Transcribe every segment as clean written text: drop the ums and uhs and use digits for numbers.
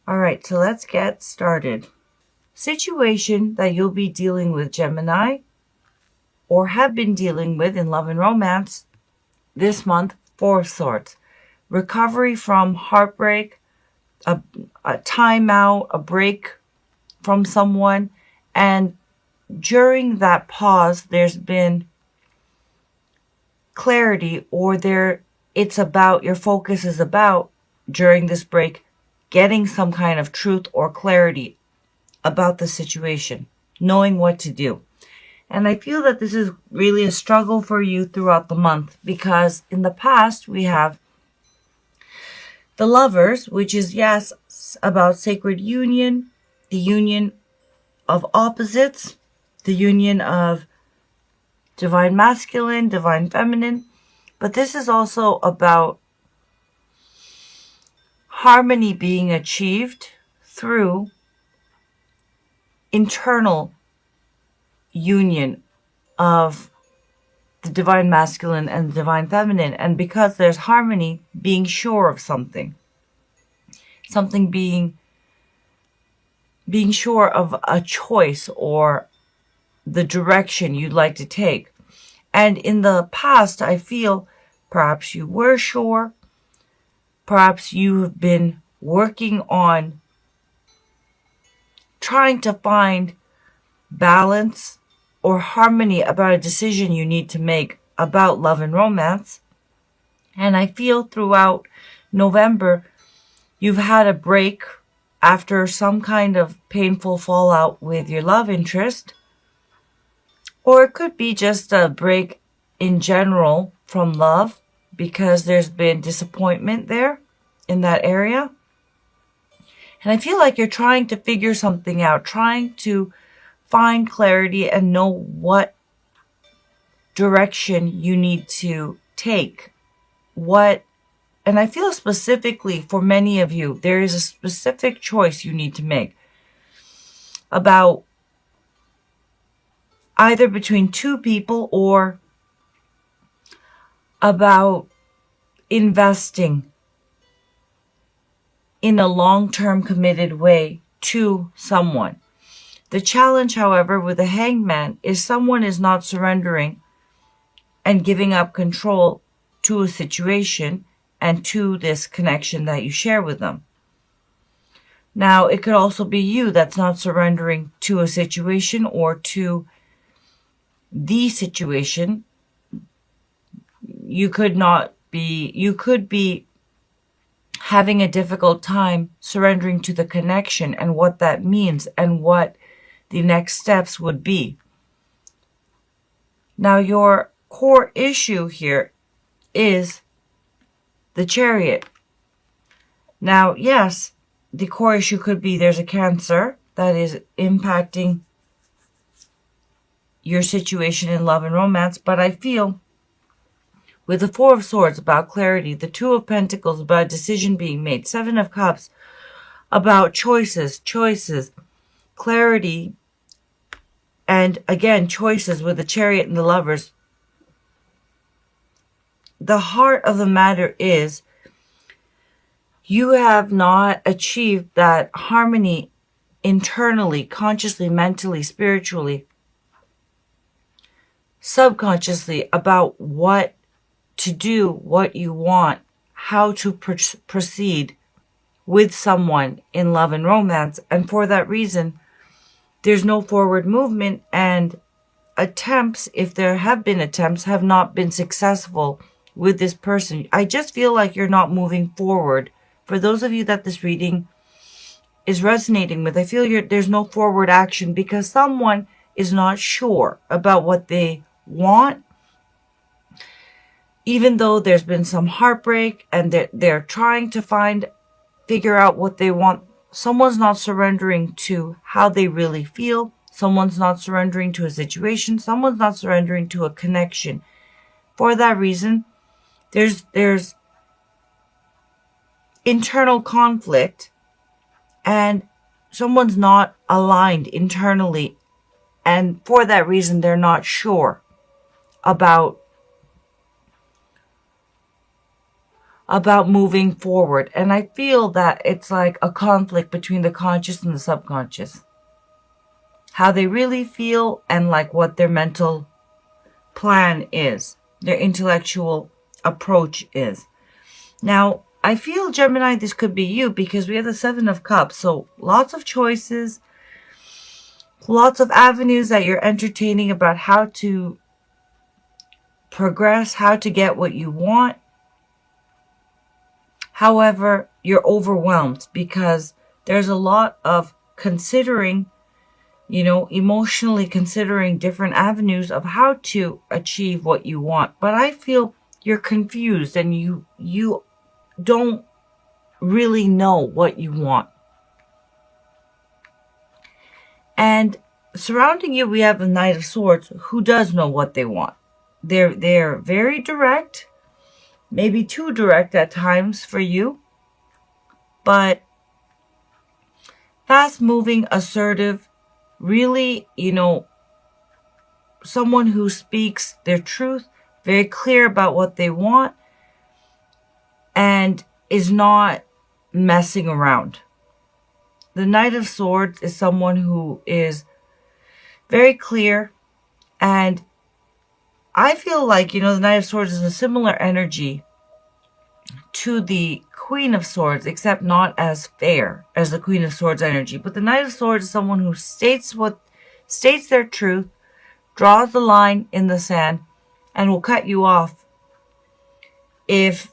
All right, so let's get started. Situation that you'll be dealing with, Gemini, or have been dealing with in love and romance this month, Four of Swords. Recovery from heartbreak, a timeout, a break from someone, and during that pause, there's been clarity, or your focus is about, during this break, getting some kind of truth or clarity about the situation, knowing what to do. And I feel that this is really a struggle for you throughout the month, because in the past we have the Lovers, which is, yes, about sacred union, the union of opposites, the union of divine masculine, divine feminine. But this is also about harmony being achieved through internal union of the divine masculine and the divine feminine. And because there's harmony, being sure of something being sure of a choice or the direction you'd like to take. And in the past, I feel perhaps you were sure, perhaps you have been working on trying to find balance or harmony about a decision you need to make about love and romance. And I feel throughout November, you've had a break after some kind of painful fallout with your love interest. Or it could be just a break in general from love, because there's been disappointment there in that area. And I feel like you're trying to figure something out, trying to find clarity and know what direction you need to take. And I feel specifically for many of you, there is a specific choice you need to make about either between two people or about investing in a long-term committed way to someone. The challenge, however, with the Hangman is someone is not surrendering and giving up control to a situation and to this connection that you share with them. Now, it could also be you that's not surrendering to a situation or to the situation. You could be having a difficult time surrendering to the connection and what that means and what the next steps would be. Now, your core issue here is the Chariot. Now, yes, the core issue could be there's a Cancer that is impacting your situation in love and romance, but I feel with the Four of Swords about clarity, the Two of Pentacles about a decision being made, Seven of Cups about choices, clarity, and again, choices with the Chariot and the Lovers. The heart of the matter is you have not achieved that harmony internally, consciously, mentally, spiritually, subconsciously about what to do, what you want, how to proceed with someone in love and romance. And for that reason, there's no forward movement, and attempts, if there have been attempts, have not been successful with this person. I just feel like you're not moving forward. For those of you that this reading is resonating with, I feel there's no forward action because someone is not sure about what they want. Even though there's been some heartbreak and they're trying to figure out what they want, someone's not surrendering to how they really feel. Someone's not surrendering to a situation. Someone's not surrendering to a connection. For that reason, there's internal conflict, and someone's not aligned internally. And for that reason, they're not sure about about moving forward. And I feel that it's like a conflict between the conscious and the subconscious. How they really feel and like what their mental plan is, their intellectual approach is. Now, I feel, Gemini, this could be you because we have the Seven of Cups. So lots of choices, lots of avenues that you're entertaining about how to progress, how to get what you want. However, you're overwhelmed because there's a lot of considering, emotionally considering different avenues of how to achieve what you want. But I feel you're confused and you don't really know what you want. And surrounding you, we have the Knight of Swords, who does know what they want. They're very direct, maybe too direct at times for you, but fast-moving, assertive, really, someone who speaks their truth, very clear about what they want, and is not messing around. The Knight of Swords is someone who is very clear, and I feel like, the Knight of Swords is a similar energy to the Queen of Swords, except not as fair as the Queen of Swords energy. But the Knight of Swords is someone who states their truth, draws the line in the sand, and will cut you off if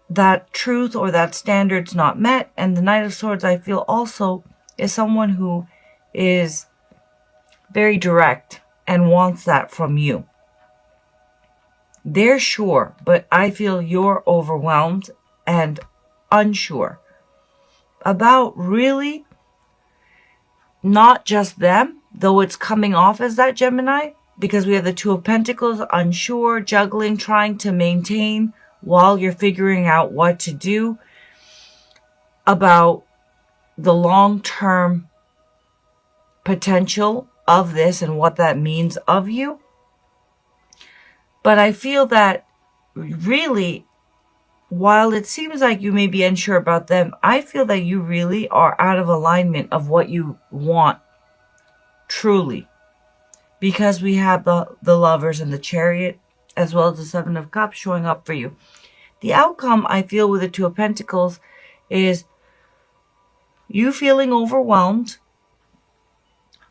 that truth or that standard's not met. And the Knight of Swords, I feel, also is someone who is very direct and wants that from you. They're sure, but I feel you're overwhelmed and unsure about really not just them, though it's coming off as that, Gemini, because we have the Two of Pentacles, unsure, juggling, trying to maintain while you're figuring out what to do about the long-term potential of this and what that means of you. But I feel that really, while it seems like you may be unsure about them, I feel that you really are out of alignment of what you want truly. Because we have the Lovers and the Chariot, as well as the Seven of Cups showing up for you. The outcome, I feel, with the Two of Pentacles is you feeling overwhelmed.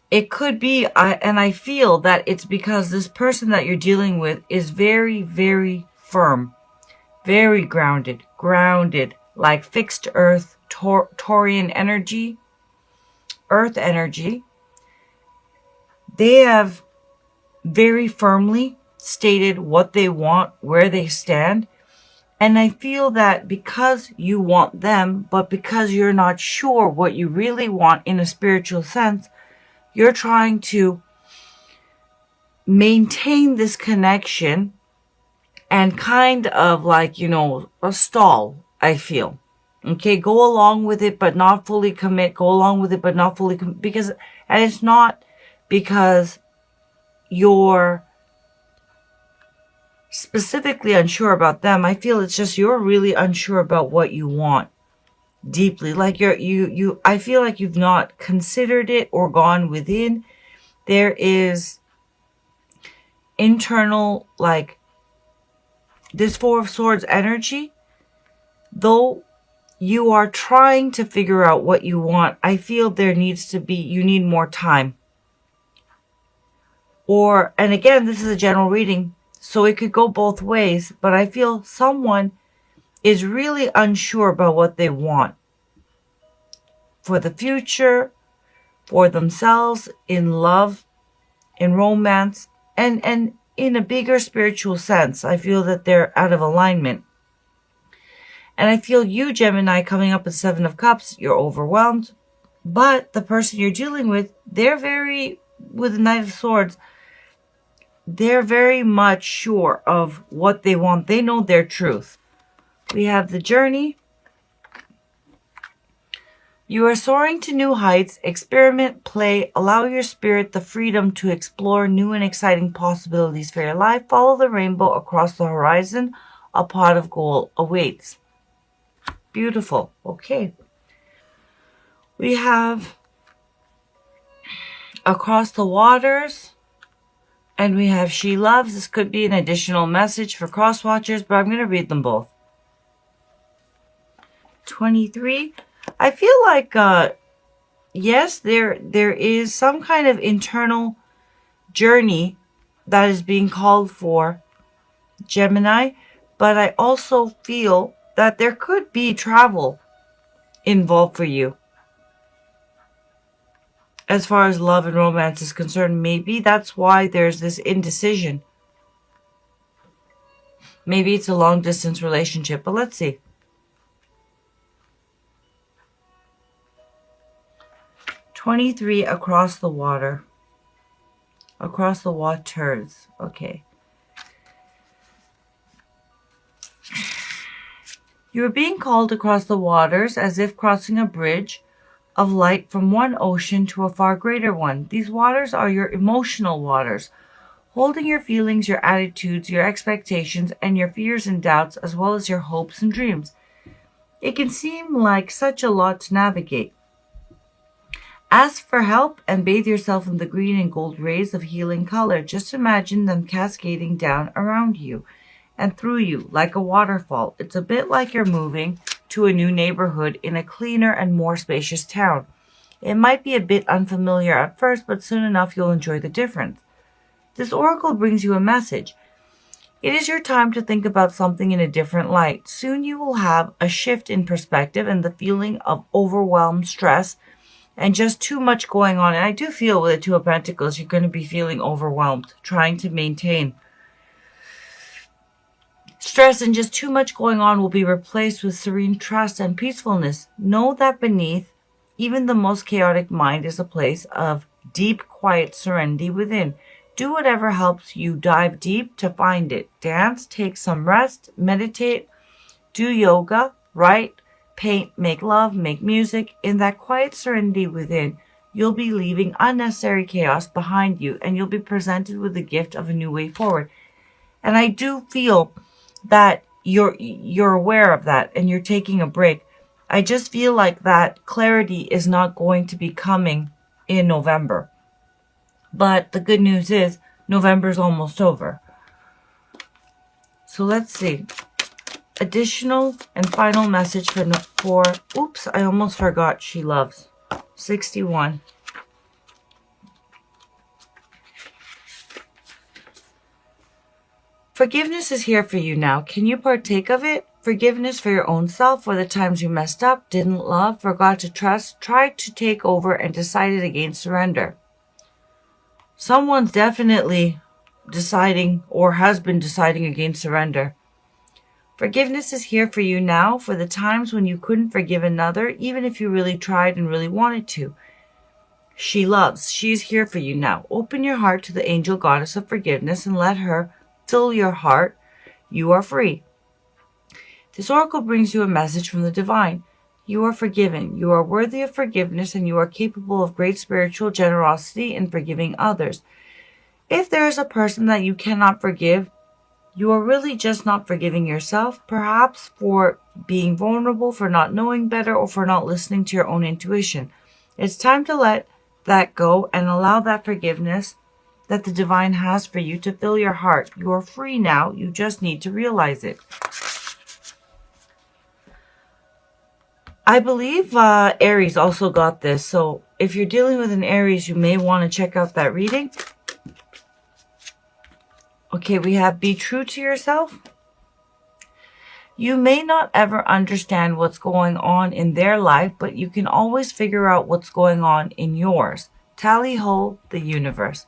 It could be, and I feel that it's because this person that you're dealing with is very, very firm, very grounded, like fixed earth, Taurian energy, earth energy. They have very firmly stated what they want, where they stand. And I feel that because you want them, but because you're not sure what you really want in a spiritual sense, you're trying to maintain this connection and kind of like, a stall, I feel. Okay, go along with it, but not fully commit. Go along with it, but not fully commit. And it's not because you're specifically unsure about them. I feel it's just you're really unsure about what you want deeply. Like I feel like you've not considered it or gone within. There is internal, like this Four of Swords energy, though you are trying to figure out what you want. I feel you need more time. And again, this is a general reading, so it could go both ways, but I feel someone is really unsure about what they want for the future, for themselves, in love, in romance, and in a bigger spiritual sense. I feel that they're out of alignment. And I feel you, Gemini, coming up with Seven of Cups, you're overwhelmed, but the person you're dealing with, with the Knight of Swords, they're very much sure of what they want. They know their truth. We have the Journey. You are soaring to new heights. Experiment, play, allow your spirit the freedom to explore new and exciting possibilities for your life. Follow the rainbow across the horizon a pot of gold awaits. Beautiful. Okay. We have Across the Waters, and we have She Loves. This could be an additional message for cross watchers, but I'm going to read them both. 23. I feel like, yes, there is some kind of internal journey that is being called for, Gemini, but I also feel that there could be travel involved for you. As far as love and romance is concerned, maybe that's why there's this indecision. Maybe it's a long distance relationship, but let's see. 23, across the water. Across the waters. Okay. You are being called across the waters as if crossing a bridge of light from one ocean to a far greater one. These waters are your emotional waters, holding your feelings, your attitudes, your expectations, and your fears and doubts, as well as your hopes and dreams. It can seem like such a lot to navigate. Ask for help and bathe yourself in the green and gold rays of healing color. Just imagine them cascading down around you and through you like a waterfall. It's a bit like you're moving to a new neighborhood in a cleaner and more spacious town. It might be a bit unfamiliar at first, but soon enough you'll enjoy the difference. This oracle brings you a message. It is your time to think about something in a different light. Soon you will have a shift in perspective and the feeling of overwhelmed stress and just too much going on. And I do feel with the Two of Pentacles, you're going to be feeling overwhelmed, trying to maintain stress, and just too much going on will be replaced with serene trust and peacefulness. Know that beneath even the most chaotic mind is a place of deep, quiet serenity within. Do whatever helps you dive deep to find it. Dance, take some rest, meditate, do yoga, write, paint, make love, make music. In that quiet serenity within, you'll be leaving unnecessary chaos behind you, and you'll be presented with the gift of a new way forward. And I do feel that you're aware of that and you're taking a break. I just feel like that clarity is not going to be coming in November. But the good news is November's almost over. So let's see. Additional and final message for oops, I almost forgot She Loves. 61. Forgiveness is here for you now. Can you partake of it? Forgiveness for your own self, for the times you messed up, didn't love, forgot to trust, tried to take over, and decided against surrender. Someone's definitely deciding or has been deciding against surrender. Forgiveness is here for you now, for the times when you couldn't forgive another, even if you really tried and really wanted to. She loves. She's here for you now. Open your heart to the angel goddess of forgiveness and let her fill your heart. You are free. This oracle brings you a message from the divine. You are forgiven. You are worthy of forgiveness, and you are capable of great spiritual generosity in forgiving others. If there is a person that you cannot forgive, you are really just not forgiving yourself, perhaps for being vulnerable, for not knowing better, or for not listening to your own intuition. It's time to let that go and allow that forgiveness that the divine has for you to fill your heart. You are free now. You just need to realize it. I believe Aries also got this. So if you're dealing with an Aries, you may want to check out that reading. Okay, we have be true to yourself. You may not ever understand what's going on in their life, but you can always figure out what's going on in yours. Tally ho, the universe.